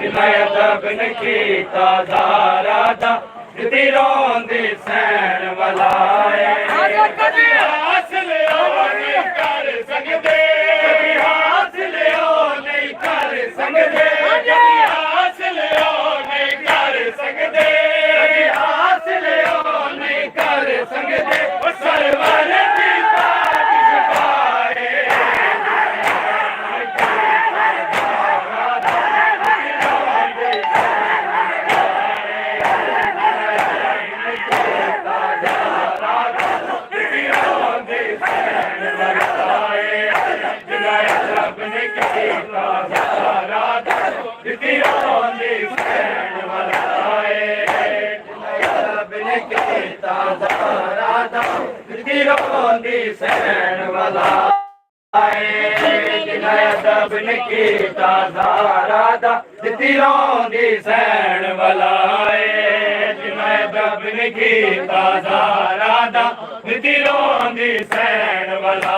जिन्हें अदब न कीता ज़ारा दा दिती रोंदी सैन वलाए कदी हासिल ओ नहीं कर सकदे कदी हासिल ओ नहीं कर सकदे कदी हासिल ओ नहीं कर सकदे कदी हासिल ओ नहीं कर सकदे सरवर दी पाक छुपाए सैन वाला जिन्हें अदब न कीता ज़ारा दा दिती रोंदी सैन वाला जिन्हें अदब न कीता ज़ारा दा दिती रोंदी सैन वाला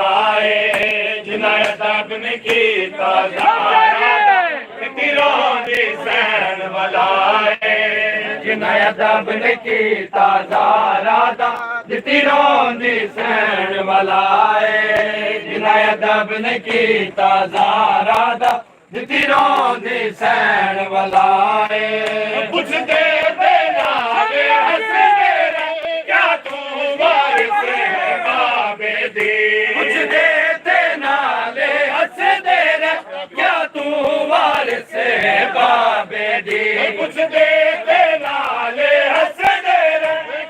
जिन्हें अदब न कीता ज़ारा दा दिती रोंदी सैन वाला जिन्हें अदब न कीता ज़ारा दा दिती रोंदी सैन वाला जिन्हें अदब न कीता ज़ारा दा दिती रोंदी सैन वाला पुछदे ते नाल हसदे क्या तू वारिस है बाबे दी पुछदे ते नाल हसदे क्या तू वारिस है बाबे दी पुछदे ते नाल हसदे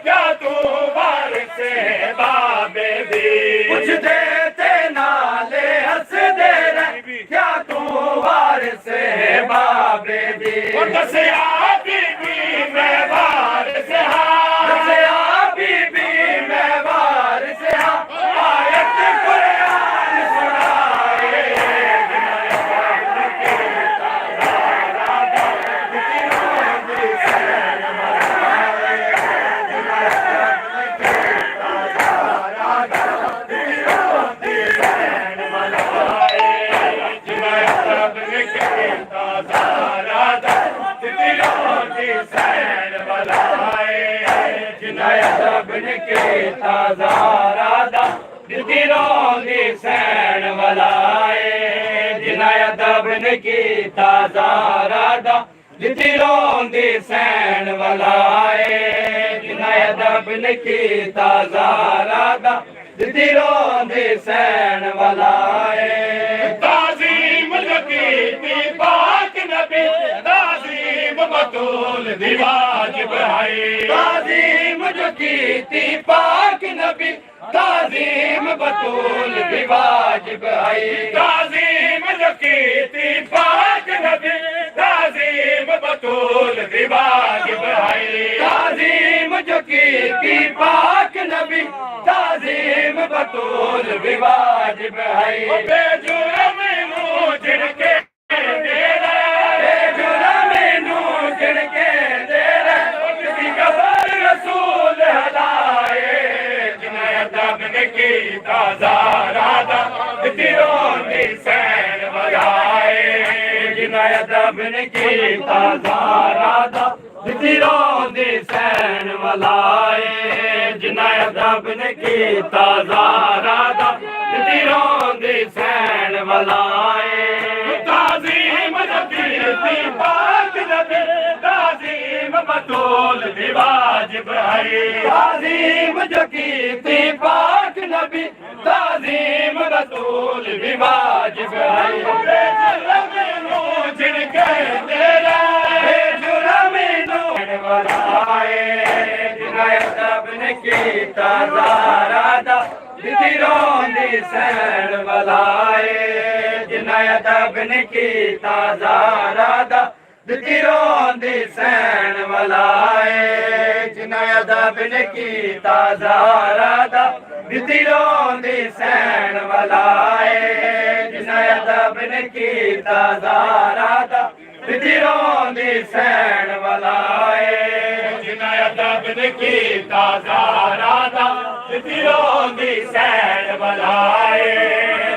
क्या तू वारिस है बाबे दी पुछदे ते नाल हसदे क्या तू वारिस है बाबे दी दसया बीबी मैं वारिस हां दसया बीबी मैं वारिस हां आयत कुरान सुनाए सैन वलाए जिन्हें अदब न कीता ज़ारा दा दिती रोंदी सैन वलाए जिन्हें अदब न कीता ज़ारा दा दिती रोंदी सैन वलाए जिन्हें अदब न कीता ज़ारा दा दिती रोंदी सैन वलाए ताज़ीम कीती पाक नबी ताज़ीम बतूल दी वाजिब है ताज़ीम जो कीती पाक नबी ताज़ीम बतूल दी वाजिब है ताज़ीम जो कीती पाक नबी ताज़ीम बतूल दी वाजिब है ताज़ीम जो कीती पाक नबी ताज़ीम बतूल दी वाजिब है बेजुर्म नूं झिड़के दे बेजुर्म नूं झिड़के दे किसी कबर रसूल हलाए जिन्हें अदब न कीता ज़ारा दा दिती रोंदी सैन वलाए जिन्हें अदब न कीता ज़ारा दा दिती रोंदी सैन वलाए जिन्हें अदब न कीता ज़ारा दा दिती रोंदी सैन वलाए ताज़ीम कीती पाक नबी ताज़ीम बतूल दी वाजिब है ताज़ीम जो कीती पाक नबी ताज़ीम बतूल दी वाजिब है बेजुर्म नूं झिड़के दे बेजुर्म नूं वलाए जिन्हें अदब न कीता ज़ारा दा दिती रोंदी सैन वलाए जिन्हें अदब न कीता ज़ारा दा दिती रोंदी सैन वलाए जिन्हें अदब न कीता ज़ारा दा दिती रोंदी सैन वलाए जिन्हें अदब न कीता ज़ारा दा दिती रोंदी सैन वलाए जिन्हें अदब न ने कीता ज़ारा दा दिलों दी सैन वलाए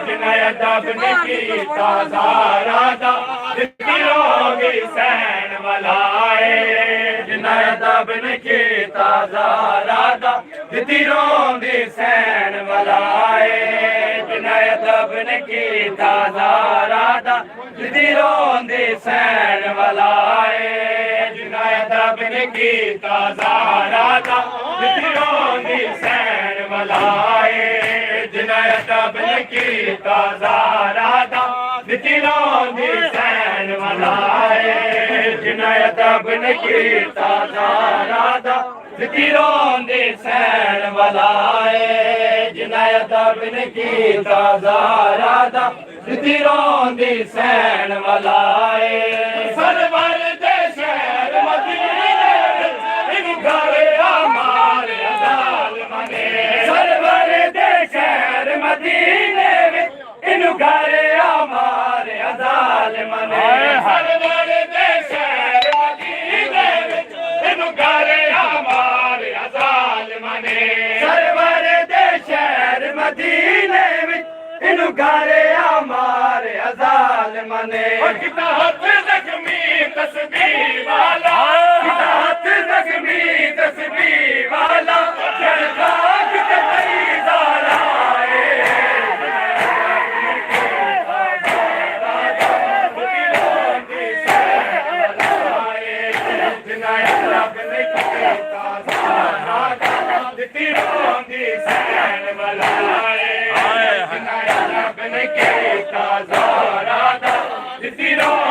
जिन्हें अदब ने कीता ज़ारा दा दिलों दी सैन वलाए जिन्हें अदब ने कीता ज़ारा दा दिलों दी सैन वलाए जिन्हें अदब ने कीता ज़ारा दा दिलों दी सैन वलाए जिन्हें अदब ने कीता ज़ारा दा दिलों दी सैन वलाए जिन्हें अदब ने कीता ज़ारा दा दिलों दी सैन वलाए जिन्हें अदब ने कीता ज़ारा दा दिलों दी सैन वलाए जिन्हें अदब ने कीता ज़ारा दा दिलों दी सैन वलाए सरवर दे शहर मदीने इन घर अमार अज़ाल मने सरवर दे शहर मदीने इन घर अमार अज़ाल मने सरवर दे शहर मदीने इन घर अमार अज़ाल मने सरवर दे शहर मदीने इन घर अमार अज़ाल मने किता हाथ ज़ख्मी तस्बीह वाला किता हाथ ज़ख्मी तस्बीह वाला चढ़ता किते तेरी ज़ारा दिलों दी सैन वलाए जिन्हें अदब ने कीता ज़ारा दा दिलों